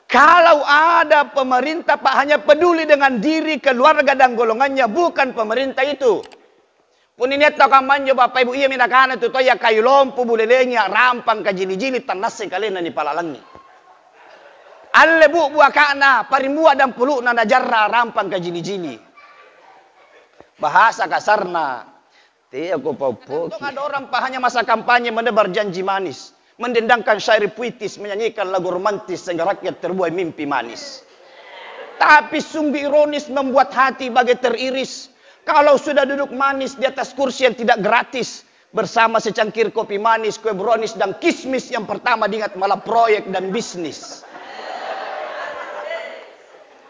Kalau ada pemerintah Pak hanya peduli dengan diri, keluarga dan golongannya, bukan pemerintah itu. Pun ini tokan manjo Bapak Ibu iya minakana tu toya kayu lompu bulelenya rampang kajili-jili tanase kalian ni palalangi. Alle bu buakana parimua dan pulu na najarra rampang kajili-jili. Bahasa kasarna. Tiya ko paupo. Ada orang Pak hanya masa kampanye menebar janji manis, mendendangkan syair puitis, menyanyikan lagu romantis sehingga rakyat terbuai mimpi manis. Tapi sungguh ironis membuat hati bagai teriris. Kalau sudah duduk manis di atas kursi yang tidak gratis, bersama secangkir kopi manis, kue brownies dan kismis, yang pertama diingat malah proyek dan bisnis.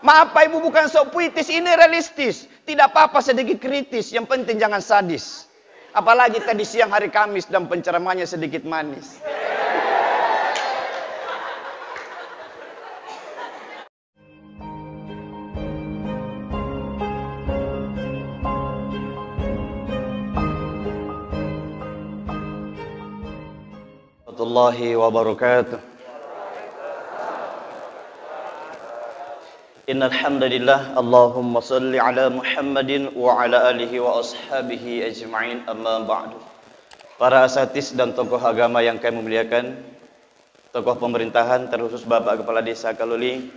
Maaf Pak Ibu, bukan sok puitis, ini realistis. Tidak apa-apa sedikit kritis, yang penting jangan sadis. Apalagi tadi siang hari Kamis dan penceramannya sedikit manis. Warahmatullahi wabarakatuh. Innal hamdalillah, Allahumma shalli ala Muhammadin wa ala alihi wa ashabihi ajma'in, amma ba'du. Para asatidz dan tokoh agama yang kami muliakan, tokoh pemerintahan terkhusus Bapak Kepala Desa Kaloli,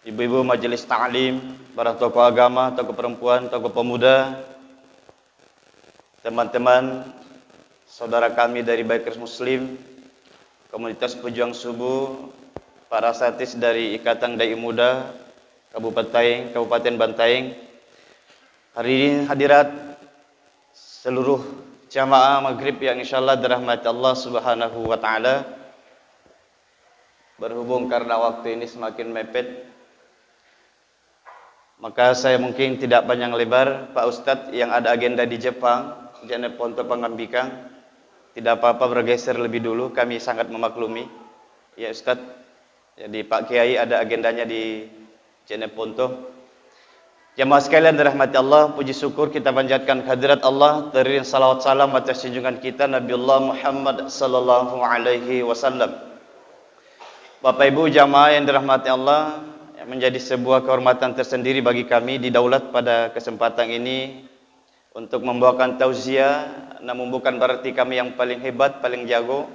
ibu-ibu majelis ta'lim, para tokoh agama, tokoh perempuan, tokoh pemuda, teman-teman saudara kami dari Bikers Muslim, komunitas pejuang subuh, para asatidz dari Ikatan Dai Muda Kabupaten Bantaeng. Hari ini hadirat seluruh jamaah maghrib yang insyaallah dirahmati Allah Subhanahu wa taala. Berhubung karena waktu ini semakin mepet, maka saya mungkin tidak panjang lebar. Pak Ustadz yang ada agenda di Jepang, Jane Ponto Pangambikang, tidak apa-apa bergeser lebih dulu, kami sangat memaklumi. Ya Ustadz, jadi Pak Kiai ada agendanya di Jeneponto. Jamaah sekalian dirahmati Allah, puji syukur kita panjatkan kehadirat Allah, teriring salawat salam atas junjungan kita Nabiullah Muhammad sallallahu alaihi wasallam. Bapak Ibu jamaah yang dirahmati Allah, menjadi sebuah kehormatan tersendiri bagi kami di Daulat pada kesempatan ini untuk membawakan tausiah, namun bukan berarti kami yang paling hebat, paling jago.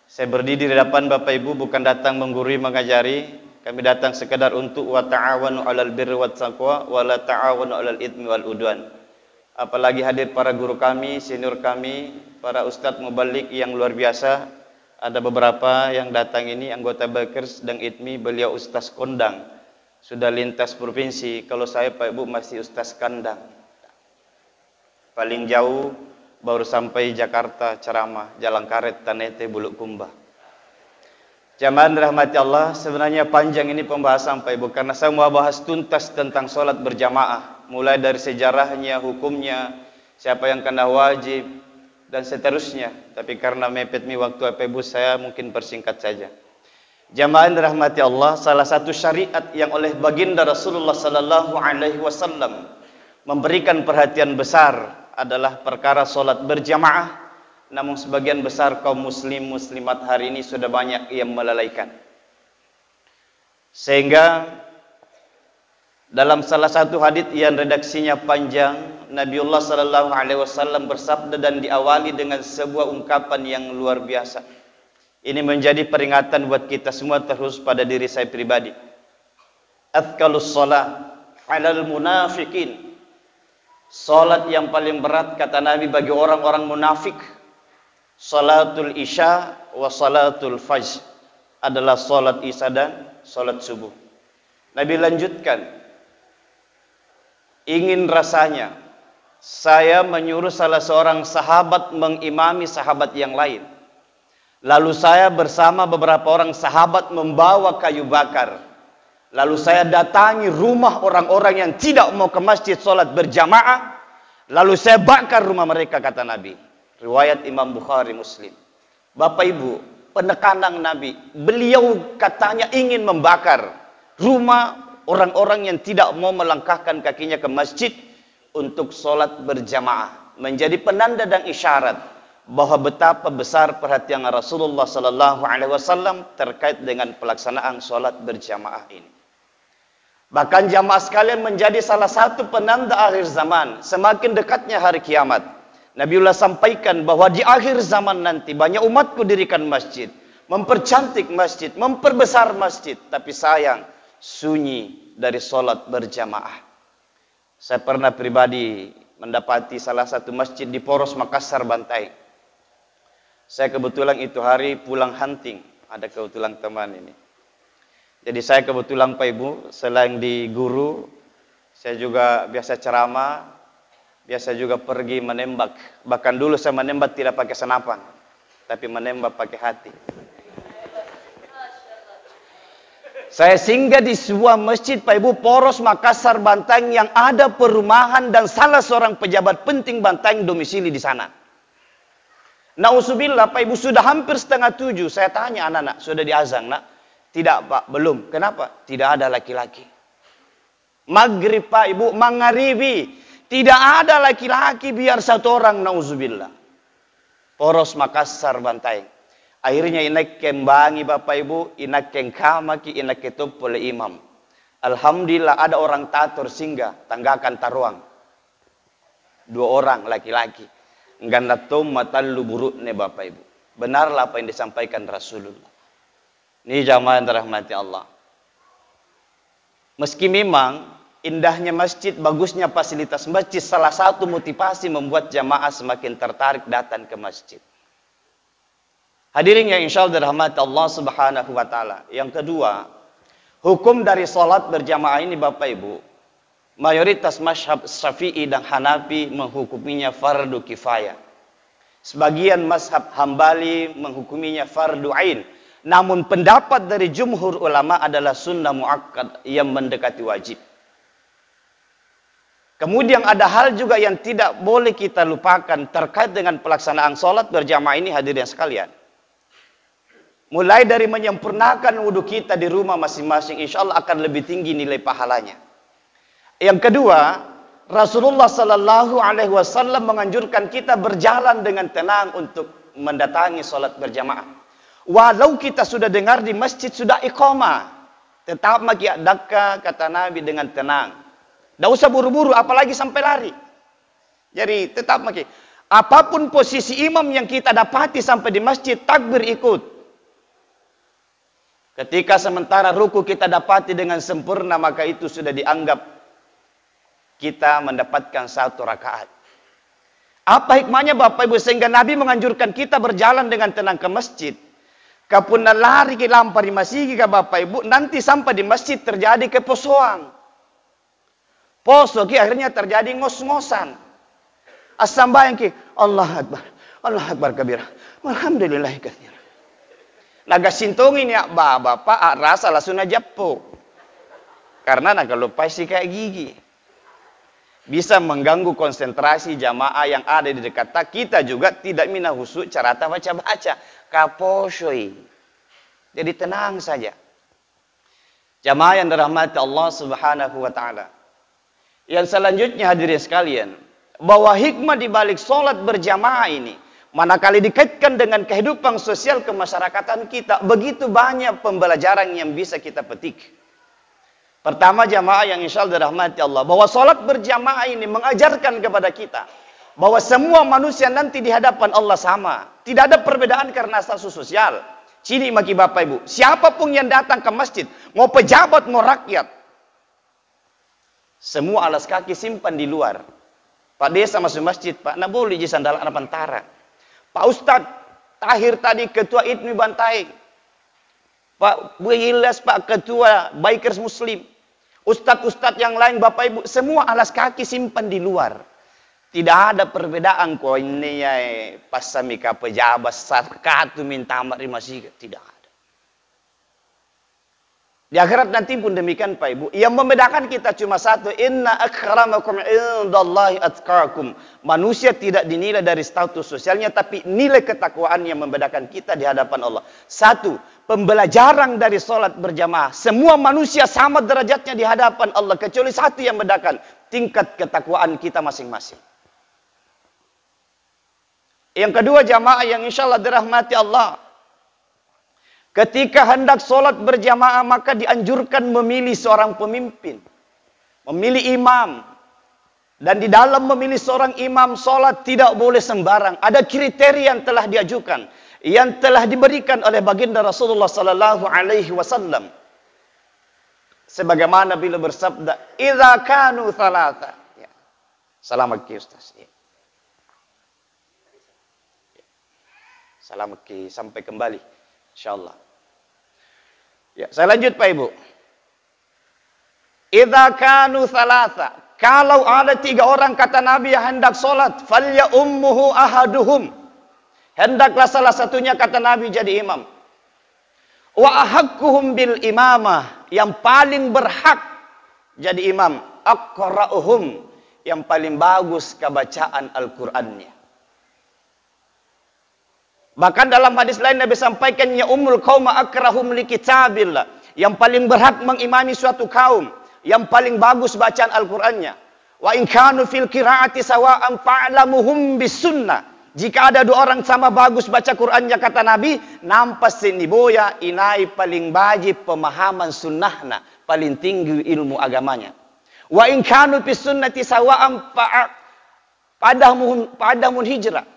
Saya berdiri di hadapan Bapak Ibu bukan datang menggurui, mengajari. Kami datang sekedar untuk wa ta'awanu 'alal birri wat taqwa wa la ta'awanu 'alal itsmi wal udwan. Apalagi hadir para guru kami, senior kami, para ustadz mubalik yang luar biasa. Ada beberapa yang datang ini anggota Bikers dan ITMI, beliau ustaz kondang. Sudah lintas provinsi. Kalau saya Pak Ibu masih ustaz kandang. Paling jauh baru sampai Jakarta ceramah, Jalan Karet, Tanete, Bulukumba. Jamaah dirahmati Allah, sebenarnya panjang ini pembahasan Pak Ibu, karena saya mau bahas tuntas tentang sholat berjamaah, mulai dari sejarahnya, hukumnya, siapa yang kena wajib, dan seterusnya. Tapi karena mepet waktu Pak Ibu, saya mungkin persingkat saja. Jamaah dirahmati Allah, salah satu syariat yang oleh baginda Rasulullah sallallahu alaihi wasallam memberikan perhatian besar adalah perkara solat berjamaah. Namun sebagian besar kaum muslim muslimat hari ini sudah banyak yang melalaikan. Sehingga dalam salah satu hadits yang redaksinya panjang, Nabiullah sallallahu alaihi wasallam bersabda dan diawali dengan sebuah ungkapan yang luar biasa. Ini menjadi peringatan buat kita semua, terus pada diri saya pribadi. Athqalus shalah 'alal munafiqin. Salat yang paling berat kata Nabi bagi orang-orang munafik, salatul isya wa salatul fajr, adalah salat isya dan salat subuh. Nabi lanjutkan, ingin rasanya saya menyuruh salah seorang sahabat mengimami sahabat yang lain. Lalu saya bersama beberapa orang sahabat membawa kayu bakar. Lalu saya datangi rumah orang-orang yang tidak mau ke masjid sholat berjamaah. Lalu saya bakar rumah mereka, kata Nabi. Riwayat Imam Bukhari Muslim. Bapak Ibu, penekanan Nabi, beliau katanya ingin membakar rumah orang-orang yang tidak mau melangkahkan kakinya ke masjid untuk sholat berjamaah. Menjadi penanda dan isyarat bahwa betapa besar perhatian Rasulullah sallallahu alaihi wasallam terkait dengan pelaksanaan salat berjamaah ini. Bahkan jamaah sekalian menjadi salah satu penanda akhir zaman, semakin dekatnya hari kiamat. Nabiullah sampaikan bahwa di akhir zaman nanti banyak umatku dirikan masjid, mempercantik masjid, memperbesar masjid, tapi sayang sunyi dari salat berjamaah. Saya pernah pribadi mendapati salah satu masjid di Poros Makassar, Bantaeng. Saya kebetulan itu hari pulang hunting, ada kebetulan teman ini. Jadi saya kebetulan Pak Ibu, selain di guru, saya juga biasa ceramah, biasa juga pergi menembak. Bahkan dulu saya menembak tidak pakai senapan, tapi menembak pakai hati. Saya singgah di sebuah masjid Pak Ibu, Poros Makassar, Bantaeng, yang ada perumahan dan salah seorang pejabat penting Bantaeng domisili di sana. Nauzubillah Pak Ibu, sudah hampir 6:30. Saya tanya anak-anak, sudah diazan nak? Tidak Pak, belum. Kenapa? Tidak ada laki-laki. Maghrib Pak Ibu, mengharibi. Tidak ada laki-laki, biar satu orang, nauzubillah. Poros Makassar, Bantaeng. Akhirnya inak kembangi Bapak Ibu, inak kamaki, inak ketop oleh imam. Alhamdulillah ada orang tatur singgah, tanggakan taruang. 2 orang laki-laki. Nganatum matallu burukne Bapak Ibu. Benarlah apa yang disampaikan Rasulullah. Ini jamaah yang dirahmati Allah. Meski memang indahnya masjid, bagusnya fasilitas masjid, salah satu motivasi membuat jamaah semakin tertarik datang ke masjid. Hadirin yang insyaallah dirahmati Allah Subhanahu wa taala. Yang kedua, hukum dari salat berjamaah ini Bapak Ibu, mayoritas mazhab Syafi'i dan Hanafi menghukuminya fardu kifayah. Sebagian mazhab Hambali menghukuminya fardu ain. Namun pendapat dari jumhur ulama adalah sunnah muakkad yang mendekati wajib. Kemudian ada hal juga yang tidak boleh kita lupakan terkait dengan pelaksanaan salat berjamaah ini, hadirin sekalian. Mulai dari menyempurnakan wudhu kita di rumah masing-masing, insya Allah akan lebih tinggi nilai pahalanya. Yang kedua, Rasulullah Sallallahu Alaihi Wasallam menganjurkan kita berjalan dengan tenang untuk mendatangi salat berjamaah. Walau kita sudah dengar di masjid sudah iqamah, tetap maki adakah kata Nabi dengan tenang. Tidak usah buru-buru, apalagi sampai lari. Jadi tetap maki. Apapun posisi imam yang kita dapati sampai di masjid, takbir ikut. Ketika sementara ruku kita dapati dengan sempurna, maka itu sudah dianggap kita mendapatkan 1 rakaat. Apa hikmahnya Bapak Ibu sehingga Nabi menganjurkan kita berjalan dengan tenang ke masjid? Kapuna lari ke lampari masih ke Bapak Ibu, nanti sampai di masjid terjadi keposoan. Poso ki akhirnya terjadi ngos-ngosan. As-sambayang ki Allah Akbar kabira. Alhamdulillah katsira. Naga sintongin ya bapak rasa langsung najapo. Karena naga lupa sih kayak gigi. Bisa mengganggu konsentrasi jamaah yang ada di dekat kita juga tidak mina husuk carata baca-baca. Kaposoi. Jadi tenang saja. Jamaah yang dirahmati Allah Subhanahu wa taala. Yang selanjutnya hadirin sekalian, bahwa hikmah di balik salat berjamaah ini manakala dikaitkan dengan kehidupan sosial kemasyarakatan kita, begitu banyak pembelajaran yang bisa kita petik. Pertama jamaah yang insya Allah dirahmati Allah, bahwa salat berjamaah ini mengajarkan kepada kita bahwa semua manusia nanti di hadapan Allah sama. Tidak ada perbedaan karena status sosial. Sini maki Bapak Ibu, siapapun yang datang ke masjid, mau pejabat, mau rakyat, semua alas kaki simpan di luar. Pak Desa masuk masjid, Pak, nak boleh di sandal anak pantara. Pak Ustadz Tahir tadi ketua ITMI Bantaeng, Pak Bu Ilyas, Pak ketua Bikers Muslim, Ustadz-ustadz yang lain Bapak Ibu, semua alas kaki simpan di luar. Tidak ada perbedaan kok ini ya pasamika pejabat sarkatu minta amar masih tidak ada. Di akhirat nanti pun demikian Pak Ibu. Yang membedakan kita cuma satu, inna akramakum indallahi atqakum. Manusia tidak dinilai dari status sosialnya, tapi nilai ketakwaan yang membedakan kita di hadapan Allah. Satu, pembelajaran dari salat berjamaah. Semua manusia sama derajatnya di hadapan Allah, kecuali satu yang membedakan, tingkat ketakwaan kita masing-masing. Yang kedua jamaah yang insya Allah dirahmati Allah. Ketika hendak sholat berjamaah maka dianjurkan memilih seorang pemimpin. Memilih imam. Dan di dalam memilih seorang imam sholat tidak boleh sembarang. Ada kriteria yang telah diajukan. Yang telah diberikan oleh baginda Rasulullah sallallahu alaihi wasallam. Sebagaimana bila bersabda, "Idza kanu thalatha." Ya. Selamat ki Ustaz. Ya. Selamat ki sampai kembali insyaallah. Ya, saya lanjut Pak Ibu. Idza kanu thalatha. Kalau ada 3 orang kata Nabi yang hendak sholat, falya ummuhu ahaduhum. Hendaklah salah satunya kata Nabi jadi imam. Wa ahakkuhum bil imamah. Yang paling berhak jadi imam. Aqra'uhum. Yang paling bagus kebacaan Al-Qur'annya. Bahkan dalam hadis lain Nabi sampaikan ya ummul qauma akrahum li kitabillah. Yang paling berhak mengimami suatu kaum, yang paling bagus bacaan Al-Qur'annya. Wa in kanu fil qiraati sawa'an fa'lamuhum bis sunnah. Jika ada 2 orang sama bagus baca Qur'annya kata Nabi, nampas siniboya inai paling wajib pemahaman sunnahna, paling tinggi ilmu agamanya. Wa in kanu fis sunnati sawa'an padamun hijrah.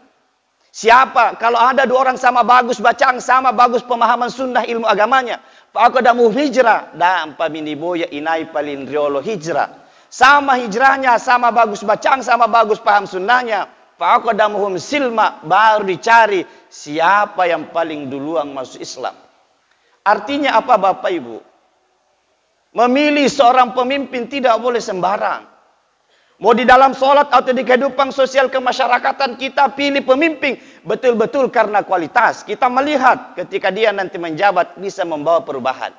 Siapa kalau ada 2 orang sama bagus bacaan, sama bagus pemahaman sunnah ilmu agamanya, faqadamu hijrah dan paminiboya inai paling riolo hijrah. Sama hijrahnya, sama bagus bacaan, sama bagus paham sunnahnya. Faqadamuhum silma, baru dicari siapa yang paling duluan masuk Islam. Artinya apa Bapak Ibu? Memilih seorang pemimpin tidak boleh sembarang. Mau di dalam sholat atau di kehidupan sosial kemasyarakatan kita pilih pemimpin betul-betul karena kualitas. Kita melihat ketika dia nanti menjabat bisa membawa perubahan.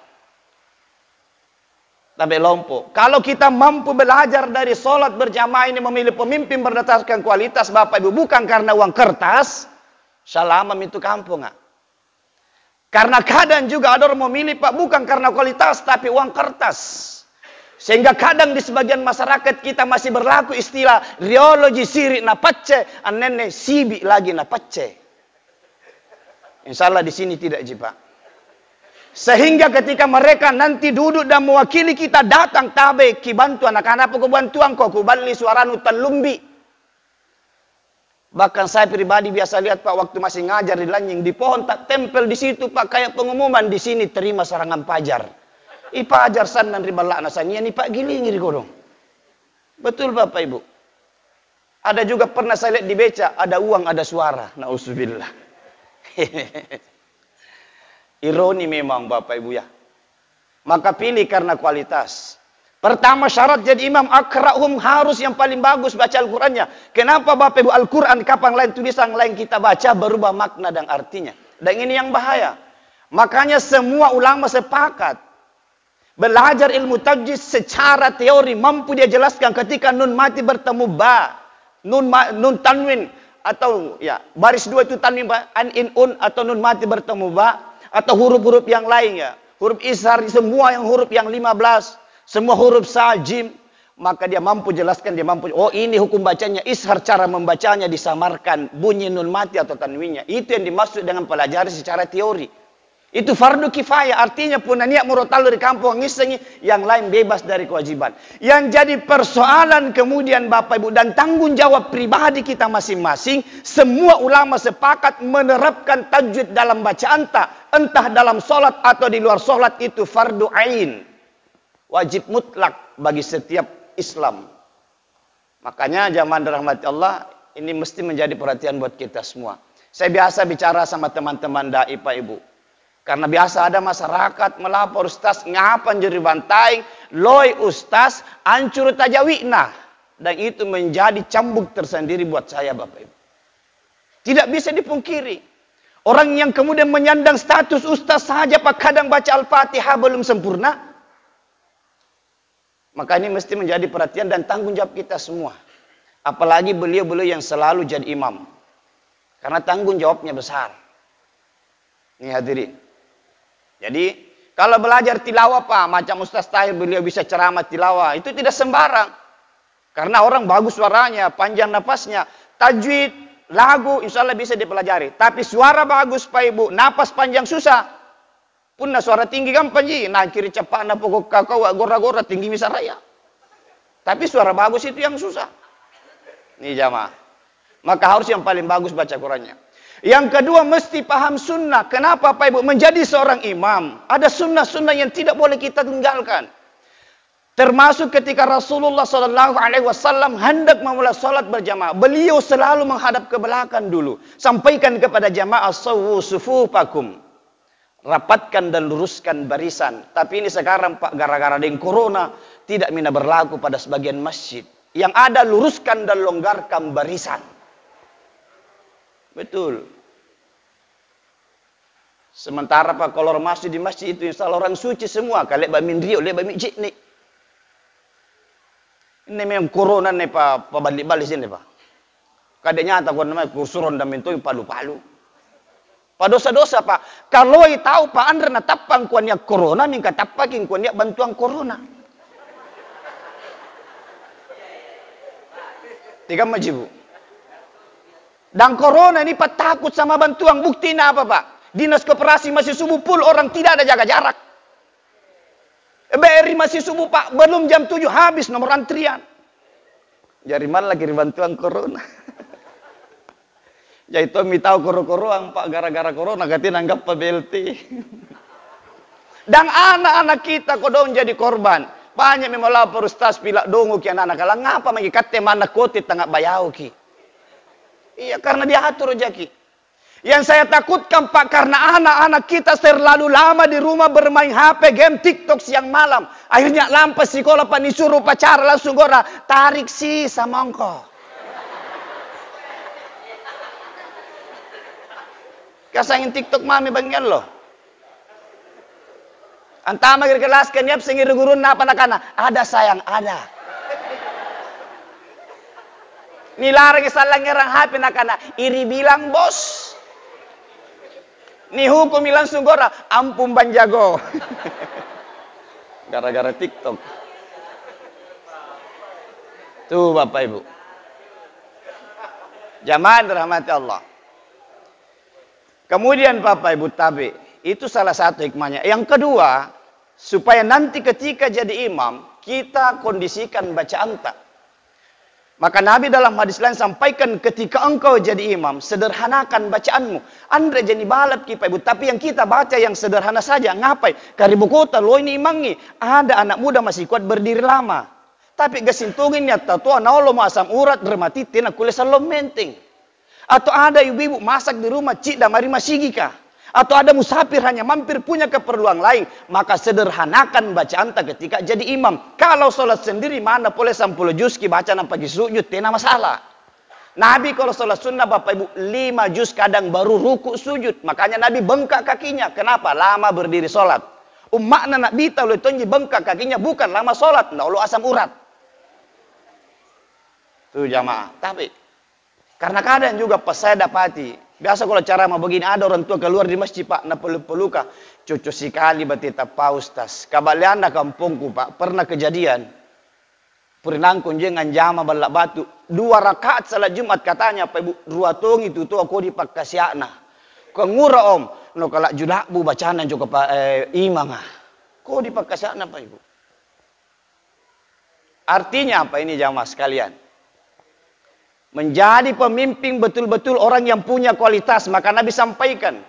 Tapi lompo. Kalau kita mampu belajar dari sholat berjamaah ini memilih pemimpin berdasarkan kualitas Bapak Ibu. Bukan karena uang kertas. Salamam itu kampung. Karena kadang juga ada orang memilih Pak bukan karena kualitas tapi uang kertas. Sehingga kadang di sebagian masyarakat kita masih berlaku istilah riologi siri na pacce, anene sibi lagi na pacce. Insyaallah di sini tidak Pak. Sehingga ketika mereka nanti duduk dan mewakili kita datang tabe ki bantu anak-anak aku bantuan kok ku bali suaranu talumbi. Bahkan saya pribadi biasa lihat Pak waktu masih ngajar di Lanying di pohon tak tempel di situ Pak kayak pengumuman di sini terima serangan pajar. Ipa ajar san dan riba lakna san ni Pak giling godong. Betul Bapak Ibu. Ada juga pernah saya lihat di beca ada uang ada suara. Nauzubillah. Ironi memang Bapak Ibu ya. Maka pilih karena kualitas. Pertama syarat jadi imam akra'hum harus yang paling bagus baca Al-Qur'annya. Kenapa Bapak Ibu Al-Qur'an kapan lain tulisan lain kita baca berubah makna dan artinya. Dan ini yang bahaya. Makanya semua ulama sepakat belajar ilmu tajwid secara teori mampu dia jelaskan ketika nun mati bertemu ba, nun tanwin atau ya baris 2 itu tanwin ba, an in un atau nun mati bertemu ba atau huruf-huruf yang lain ya. Huruf ishar semua yang huruf yang 15, semua huruf sajim, maka dia mampu jelaskan dia mampu oh ini hukum bacanya ishar cara membacanya disamarkan bunyi nun mati atau tanwinnya. Itu yang dimaksud dengan pelajari secara teori. Itu fardu kifayah, artinya pun niat murotal di kampung ngisengi, yang lain bebas dari kewajiban. Yang jadi persoalan kemudian Bapak Ibu dan tanggung jawab pribadi kita masing-masing, semua ulama sepakat menerapkan tajwid dalam bacaan entah dalam sholat atau di luar sholat itu fardu ain. Wajib mutlak bagi setiap Islam. Makanya jamaah dirahmati Allah, ini mesti menjadi perhatian buat kita semua. Saya biasa bicara sama teman-teman dai Pak Ibu. Karena biasa ada masyarakat melapor ustaz ngapan jadi bantai, loy ustaz ancur tajawikna. Dan itu menjadi cambuk tersendiri buat saya Bapak Ibu. Tidak bisa dipungkiri. Orang yang kemudian menyandang status ustaz saja Pak kadang baca Al-Fatihah belum sempurna. Maka ini mesti menjadi perhatian dan tanggung jawab kita semua. Apalagi beliau-beliau yang selalu jadi imam. Karena tanggung jawabnya besar. Ini hadirin. Jadi kalau belajar tilawah Pak, macam Ustaz Tahir beliau bisa ceramah tilawah, itu tidak sembarang. Karena orang bagus suaranya, panjang nafasnya. Tajwid lagu insya Allah bisa dipelajari. Tapi suara bagus Pak Ibu, napas panjang susah. Pun suara tinggi gampang ji. Nah kiri cepat na pokok kakao gora-gora tinggi bisa raya. Tapi suara bagus itu yang susah. Nih jamaah. Maka harus yang paling bagus baca Qurannya. Yang kedua mesti paham sunnah. Kenapa Pak Ibu? Menjadi seorang imam. Ada sunnah-sunnah yang tidak boleh kita tinggalkan. Termasuk ketika Rasulullah SAW hendak memulai salat berjamaah. Beliau selalu menghadap ke belakang dulu. Sampaikan kepada jamaah, sawu sufufakum. Rapatkan dan luruskan barisan. Tapi ini sekarang Pak, gara-gara dengan corona, tidak mina berlaku pada sebagian masjid. Yang ada luruskan dan longgarkan barisan. Betul. Sementara Pak, kalau masuk di masjid itu insya Allah orang suci semua. Kalau lek bamin rio, lek bamin jik nih. Ini memang corona nih Pak, balik-balik sini Pak. Kadang nyata kau namanya kursuron dan mintu palu-palu. Pak dosa-dosa Pak. Kalau tahu Pak Andre na tapang kuan yak corona, minta tapakin kuan yak bantuan corona. Tiga majibu. Dan corona ini Pak takut sama bantuan. Buktinya apa Pak? Dinas Koperasi masih subuh full, orang tidak ada jaga jarak. BRI masih subuh Pak, belum jam 7 habis nomor antrian. Jadi mana lagi bantuan corona? Jadi itu tahu koro-koroan Pak, gara-gara corona katanya anggap Pak BLT. Dan anak-anak kita kodong jadi korban. Banyak memang lapor ustaz pilak dongo ki anak-anak kalang ngapa magi katte mana kotit tengah bayau ki. Iya karena dia atur rezeki. Yang saya takutkan Pak, karena anak-anak kita terlalu lama di rumah bermain HP, game TikTok siang malam. Akhirnya lampas sekolah Pak disuruh pacar langsung gora tarik si sama engkau. Kasangin TikTok mami bagian loh. Antama kelas kenyap sengir gurun apa nakana. Ada sayang, ada. Nilarang salang ngerang HP nakana. Iri bilang bos. Nih hukum langsung gora, ampun banjago. Gara-gara TikTok. Tuh Bapak Ibu. Jamaah dirahmati Allah. Kemudian Bapak Ibu tabi, itu salah satu hikmahnya. Yang kedua, supaya nanti ketika jadi imam, kita kondisikan bacaan tak. Maka Nabi dalam hadis lain sampaikan ketika engkau jadi imam, sederhanakan bacaanmu. Andre jadi balap Pak Ibu, tapi yang kita baca yang sederhana saja. Ngapai? Karibu kota, lo ini imangi. Ada anak muda masih kuat berdiri lama. Tapi gesintungin ya tatua naolo masam urat dermati tina kulisan lo menting. Atau ada ibu-ibu masak di rumah cik damari masigika. Atau ada musafir hanya mampir punya keperluan lain. Maka sederhanakan bacaan tak ketika jadi imam. Kalau sholat sendiri mana boleh 10 juz ki baca pagi sujud. Tidak masalah. Nabi kalau sholat sunnah Bapak Ibu 5 juz kadang baru ruku sujud. Makanya Nabi bengkak kakinya. Kenapa? Lama berdiri sholat. Makna Nabi tahu itu bengkak kakinya bukan lama sholat. Nggak Allah asam urat. Tuh jamaah. Tapi karena kadang juga pas saya dapati. Biasa kalau cara mau begini ada orang tua keluar di masjid Pak, na peluka, cucu sekali batita Pak Ustaz. Kabalian na kampungku Pak, pernah kejadian. Pernah kunjungan jama balak batu, 2 rakaat salat Jumat katanya Pak Ibu, ruatong itu tuh aku dipakasyana. Kengura om, no kalak judak bu bacaan juga Pak imam ah. Kok dipakasyana Pak Ibu? Artinya apa ini jamaah sekalian? Menjadi pemimpin betul-betul orang yang punya kualitas. Maka Nabi sampaikan.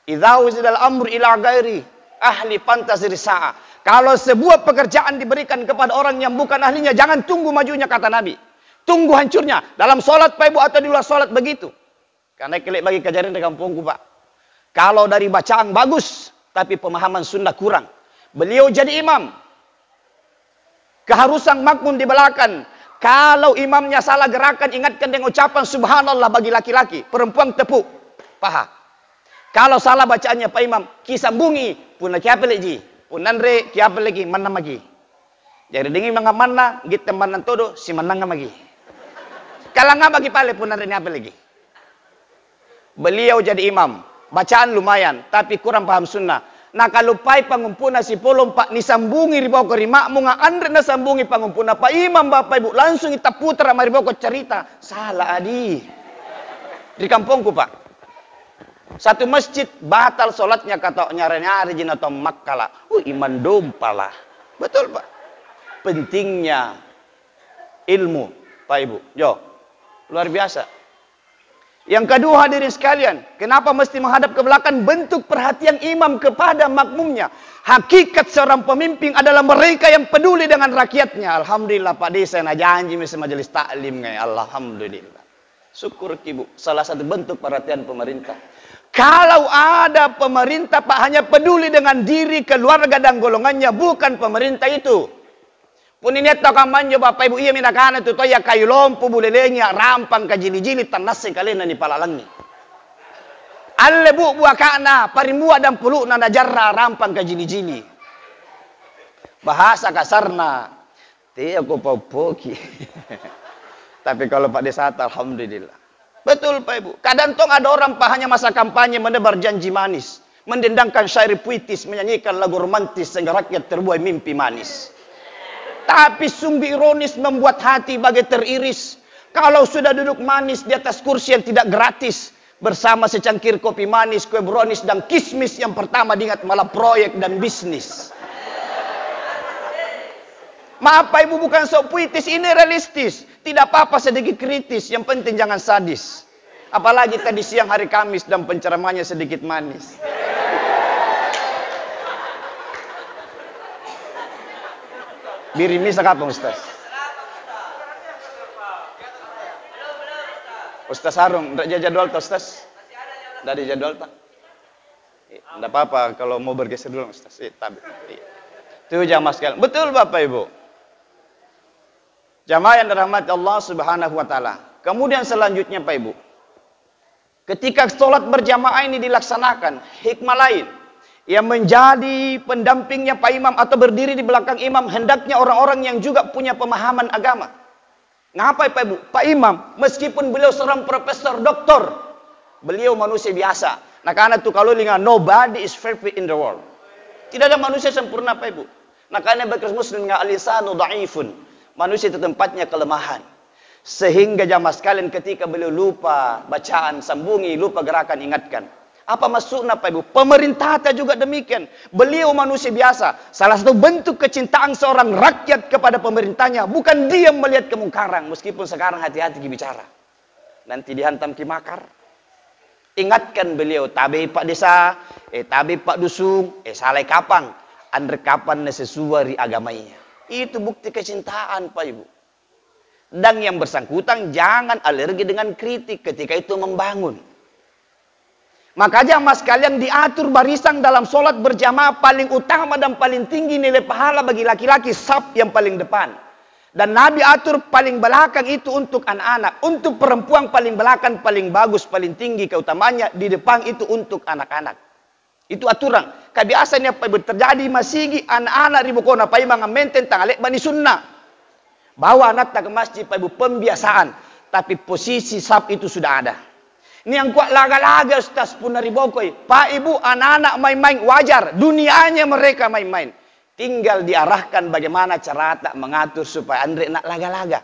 Idza uzidal amr ila ghairi ahli fantazir sa'a. Kalau sebuah pekerjaan diberikan kepada orang yang bukan ahlinya, jangan tunggu majunya kata Nabi. Tunggu hancurnya. Dalam sholat Pak Ibu atau di luar sholat begitu. Karena kelek bagi kejadian di kampungku Pak. Kalau dari bacaan bagus, tapi pemahaman sunnah kurang. Beliau jadi imam. Keharusan makmum di belakang. Kalau imamnya salah gerakan, ingatkan dengan ucapan subhanallah bagi laki-laki. Perempuan tepuk paha. Kalau salah bacaannya Pak Imam, kisambungi. Puna kiapa lagi? Punanre kiapa lagi? Mana lagi? Jadi dingin mga mana, git teman todo, si manang lagi. Kalau nggak bagi pale punanre ni apa lagi? Beliau jadi imam. Bacaan lumayan, tapi kurang paham sunnah. Nakalupai pangumpuna si polong Pak nisambungi ribaw ko rimakmo nga andre nasambungi pangumpuna Pak Imam Bapak Ibu langsung itaputra maribaw ko cerita salah adi Di kampungku, Pak. Satu masjid batal sholatnya kata nyari-nyari jin atau makkala. Iman dompala. Betul, Pak. Pentingnya ilmu, Pak Ibu. Yo, luar biasa. Yang kedua hadirin sekalian, kenapa mesti menghadap ke belakang? Bentuk perhatian imam kepada makmumnya. Hakikat seorang pemimpin adalah mereka yang peduli dengan rakyatnya. Alhamdulillah Pak Desa na janji mesti majelis taklim ngai. Alhamdulillah. Syukur Ibu, salah satu bentuk perhatian pemerintah. Kalau ada pemerintah Pak hanya peduli dengan diri, keluarga dan golongannya, bukan pemerintah itu. Pun ini atau kampanye Bapak Ibu iya minakana itu ya kayu lompu bulelenya rampang kajili-jili tanasi kalian ni palalangi. Alle bu buakana parimua dan pulu na najarra rampang kajili-jili. Bahasa kasarna teh aku popoki. Tapi kalau Pak Desa alhamdulillah. Betul Pak Ibu. Kadang tong ada orang Pak hanya masa kampanye menebar janji manis, mendendangkan syair puitis, menyanyikan lagu romantis sehingga rakyat terbuai mimpi manis. Tapi sungguh ironis membuat hati bagai teriris. Kalau sudah duduk manis di atas kursi yang tidak gratis, bersama secangkir kopi manis, kue brownies dan kismis, yang pertama diingat malah proyek dan bisnis. Maaf Pak Ibu, bukan sok puitis, ini realistis. Tidak apa-apa sedikit kritis, yang penting jangan sadis. Apalagi tadi siang hari Kamis dan penceramannya sedikit manis. Birimi apa Ustaz? Ustaz Harung, tidak jadwal tak Ustaz? Tidak ada jadwal tak? Tidak apa-apa kalau mau bergeser dulu Ustaz. Itu jamaah sekalian. Betul Bapak Ibu. Jamaah yang dirahmati Allah Subhanahu wa taala. Kemudian selanjutnya Pak Ibu, ketika sholat berjamaah ini dilaksanakan, hikmah lain yang menjadi pendampingnya Pak Imam atau berdiri di belakang imam, hendaknya orang-orang yang juga punya pemahaman agama. Ngapa Pak Ibu? Pak Imam, meskipun beliau seorang profesor, doktor, beliau manusia biasa. Nah karena itu kalau linga, nobody is perfect in the world. Tidak ada manusia sempurna Pak Ibu. Nah karena bakas muslim nga alisanu dhaifun. Manusia itu tempatnya kelemahan. Sehingga jamaah sekalian ketika beliau lupa bacaan, sambungi, lupa gerakan, ingatkan. Apa maksudnya Pak Ibu? Pemerintah juga demikian. Beliau manusia biasa. Salah satu bentuk kecintaan seorang rakyat kepada pemerintahnya bukan diam melihat kemungkaran, meskipun sekarang hati-hati bicara. Nanti dihantam ki makar. Ingatkan beliau, tabi Pak Desa, tabi Pak Dusung, salai kapang, andre kapan sesuai agamanya. Itu bukti kecintaan Pak Ibu. Dan yang bersangkutan jangan alergi dengan kritik ketika itu membangun. Maka jamaah sekalian diatur barisan dalam sholat berjamaah paling utama dan paling tinggi nilai pahala bagi laki-laki, saf yang paling depan. Dan Nabi atur paling belakang itu untuk anak-anak. Untuk perempuan paling belakang, paling bagus, paling tinggi keutamaannya. Di depan itu untuk anak-anak. Itu aturan. Kebiasaannya terjadi masigi anak-anak ribu kona Pak Imam menten tangalek bani sunnah. Bawa anak ke masjid Pak Ibu, pembiasaan. Tapi posisi saf itu sudah ada. Ini yang kuat laga-laga Ustaz Punaribokoi. Pak Ibu, anak-anak main-main wajar. Dunianya mereka main-main. Tinggal diarahkan bagaimana cara tak mengatur supaya Andre nak laga-laga.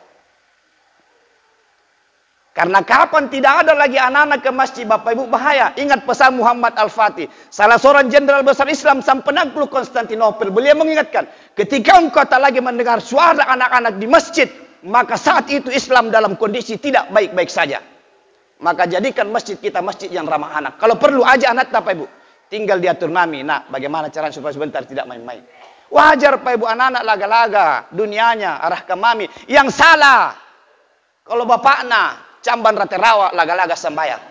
Karena kapan tidak ada lagi anak-anak ke masjid Bapak Ibu bahaya. Ingat pesan Muhammad Al-Fatih. Salah seorang jenderal besar Islam sang penakluk Konstantinopel. Beliau mengingatkan. Ketika engkau tak lagi mendengar suara anak-anak di masjid. Maka saat itu Islam dalam kondisi tidak baik-baik saja. Maka jadikan masjid kita masjid yang ramah anak. Kalau perlu aja anak Bapak Ibu. Tinggal diatur nami. Nah bagaimana cara supaya sebentar tidak main-main. Wajar Pak Ibu anak-anak laga-laga. Dunianya arah ke mami. Yang salah. Kalau bapakna camban raterawa laga-laga sembahyang.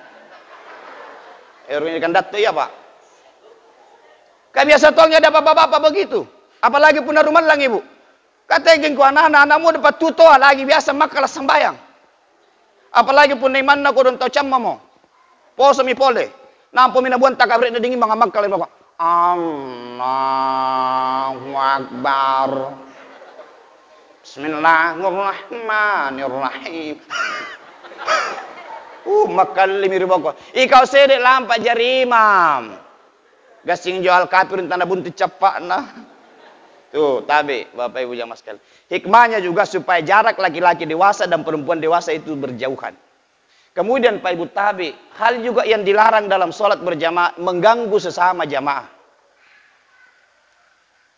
Ini kan datu ya Pak. Kan biasa tolnya ada bapak-bapak begitu. Apalagi punya rumah lang Ibu. Katanya ku anak-anakmu dapat tutoa lagi biasa makalah sembahyang. Apalagi pun iman na ko don tau chamma mo. Poso mi pole. Nampo mina buan takabret na dingin mga magkalay mo. Allahu Akbar. Bismillahirrahmanirrahim. Makalli mirbo ko. Ikaw sedek lampak jari imam. Gasing jual kafir tanda buntu capak na. Tuh, tabi Bapak Ibu jamaah sekalian. Hikmahnya juga supaya jarak laki-laki dewasa dan perempuan dewasa itu berjauhan. Kemudian Pak Ibu Tabi, hal juga yang dilarang dalam sholat berjamaah, mengganggu sesama jamaah.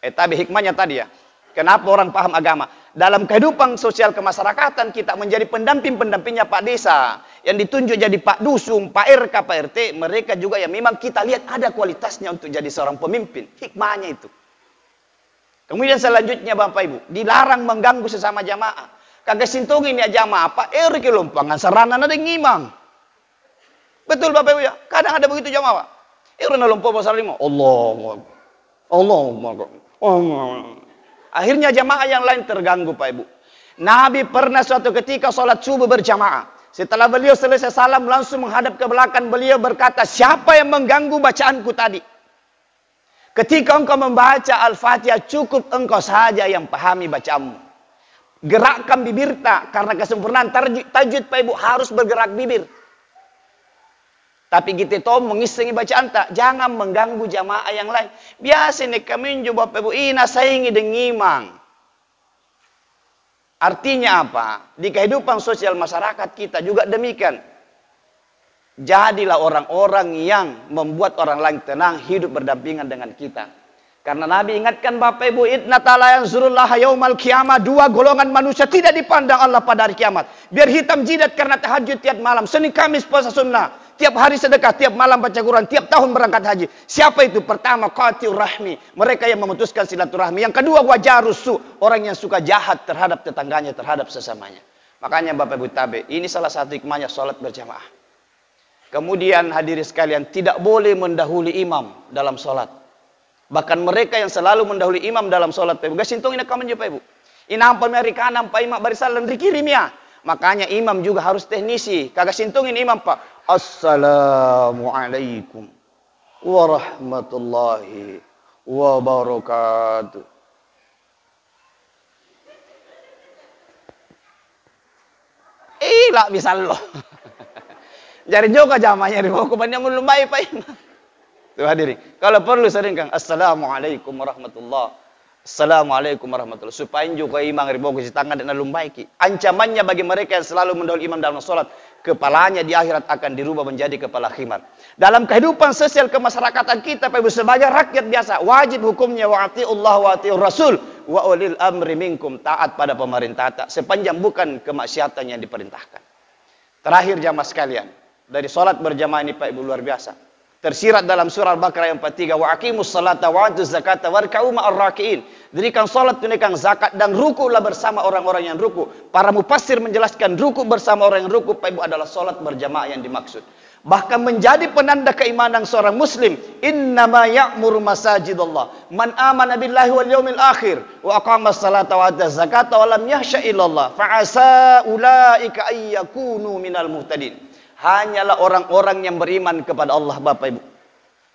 Tabi hikmahnya tadi ya. Kenapa orang paham agama? Dalam kehidupan sosial kemasyarakatan kita menjadi pendamping-pendampingnya Pak Desa. Yang ditunjuk jadi Pak Dusun, Pak RK, Pak RT. Mereka juga yang memang kita lihat ada kualitasnya untuk jadi seorang pemimpin. Hikmahnya itu. Kemudian selanjutnya Bapak Ibu, dilarang mengganggu sesama jamaah. Kagak sintungin ya jamaah Pak RK lompangan sarana ada ngimang. Betul Bapak Ibu ya? Kadang ada begitu jamaah. Iruna lompo pasar lima. Allah. Akhirnya jamaah yang lain terganggu Pak Ibu. Nabi pernah suatu ketika sholat subuh berjamaah. Setelah beliau selesai salam langsung menghadap ke belakang beliau berkata, siapa yang mengganggu bacaanku tadi? Ketika engkau membaca Al-Fatihah cukup engkau saja yang pahami bacaanmu. Gerakkan bibir tak, karena kesempurnaan tajwid Pak Ibu harus bergerak bibir. Tapi kita tahu mengisengi bacaan tak, jangan mengganggu jamaah yang lain. Biasa nih kami coba Pak Ibu, ina saingi dengimang. Artinya apa? Di kehidupan sosial masyarakat kita juga demikian. Jadilah orang-orang yang membuat orang lain tenang, hidup berdampingan dengan kita. Karena Nabi ingatkan Bapak Ibu, idna ta'ala yanzurullaha yaumal qiyamah, dua golongan manusia tidak dipandang Allah pada hari kiamat. Biar hitam jidat karena tahajud tiap malam, Senin Kamis puasa sunnah, tiap hari sedekah, tiap malam baca Quran, tiap tahun berangkat haji. Siapa itu? Pertama, qatil rahmi, mereka yang memutuskan silaturahmi. Yang kedua, wajarusu, orang yang suka jahat terhadap tetangganya, terhadap sesamanya. Makanya Bapak Ibu Tabe, ini salah satu hikmahnya sholat berjamaah. Kemudian hadirin sekalian, tidak boleh mendahului imam dalam sholat. Bahkan mereka yang selalu mendahului imam dalam sholat, Pak Ibu. Gasintung ini kamu Pak Ibu. Inam pemeri kanan, Pak Imam barisalan dikirim ya. Makanya imam juga harus teknisi. Kagak sintungin imam Pak. Assalamualaikum warahmatullahi wabarakatuh. Lah bisa loh. Jari juga jamanya di bawah kubannya mulumbai Pak Imam. Tuh hadirin, kalau perlu sering kan assalamualaikum warahmatullah, assalamualaikum warahmatullah, supaya juga imam ribu si tangan dan lumbaiki. Ancamannya bagi mereka yang selalu mendahului imam dalam sholat, kepalanya di akhirat akan dirubah menjadi kepala khimar. Dalam kehidupan sosial kemasyarakatan kita, Pak Ibu, sebagai rakyat biasa, wajib hukumnya wa atiullah wa atiur rasul wa ulil amri minkum, taat pada pemerintah sepanjang bukan kemaksiatan yang diperintahkan. Terakhir jamaah sekalian, dari sholat berjamaah ini Pak Ibu luar biasa. Tersirat dalam surah Al-Baqarah yang 43, wa aqimus salata wa atuz zakata warka'u ma'ar raki'in. Dirikan salat, tunaikan zakat dan rukulah bersama orang-orang yang ruku. Para mufassir menjelaskan ruku bersama orang yang ruku Pak Ibu adalah salat berjamaah yang dimaksud. Bahkan menjadi penanda keimanan seorang muslim, innama ya'muru masajidallah man amana billahi wal yaumil akhir wa aqamas salata wa ataz zakata wa lam yahsha illallah fa asa ulaika ayyakunu minal muhtadin. Hanyalah orang-orang yang beriman kepada Allah Bapak Ibu,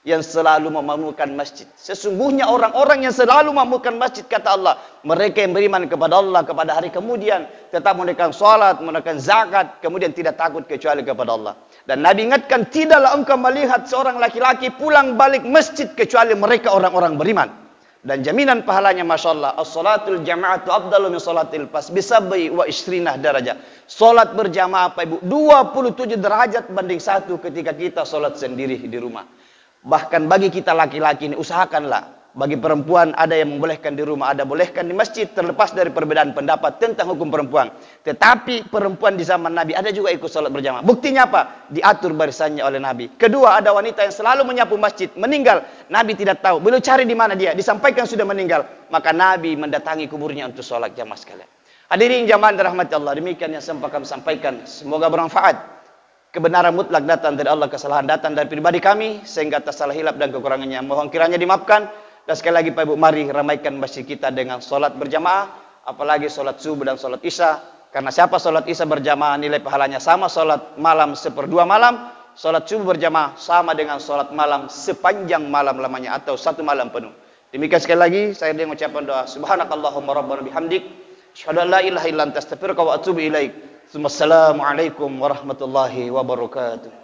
yang selalu memakmurkan masjid. Sesungguhnya orang-orang yang selalu memakmurkan masjid, kata Allah, mereka yang beriman kepada Allah, kepada hari kemudian, tetap menunaikan salat, menunaikan zakat, kemudian tidak takut kecuali kepada Allah. Dan Nabi ingatkan, tidaklah engkau melihat seorang laki-laki pulang balik masjid kecuali mereka orang-orang beriman. Dan jaminan pahalanya Masya Allah, as-salatul jama'atu afdalu min salatil pas bisabbi wa isrinah darajah. Salat berjamaah Pak Ibu 27 derajat banding 1 ketika kita salat sendiri di rumah. Bahkan bagi kita laki-laki ini usahakanlah. Bagi perempuan ada yang membolehkan di rumah, ada bolehkan di masjid, terlepas dari perbedaan pendapat tentang hukum perempuan. Tetapi perempuan di zaman Nabi ada juga ikut salat berjamaah. Buktinya apa? Diatur barisannya oleh Nabi. Kedua, ada wanita yang selalu menyapu masjid, meninggal. Nabi tidak tahu, beliau cari di mana dia, disampaikan sudah meninggal. Maka Nabi mendatangi kuburnya untuk salat jamaah sekalian. Hadirin jamaah dirahmati Allah, demikian yang sempat kami sampaikan. Semoga bermanfaat. Kebenaran mutlak datang dari Allah, kesalahan datang dari pribadi kami, sehingga atas salah hilap dan kekurangannya mohon kiranya dimaafkan. Dan sekali lagi Pak Ibu, mari ramaikan masjid kita dengan sholat berjamaah, apalagi sholat subuh dan sholat isya. Karena siapa sholat isya berjamaah nilai pahalanya sama sholat malam 1/2 malam, sholat subuh berjamaah sama dengan sholat malam sepanjang malam lamanya atau 1 malam penuh. Demikian sekali lagi saya mengucapkan doa. Subhanakallahumma rabbana bihamdik, asyhadu an la ilaha illa anta astaghfiruka wa atubu ilaik. Wassalamualaikum warahmatullahi wabarakatuh.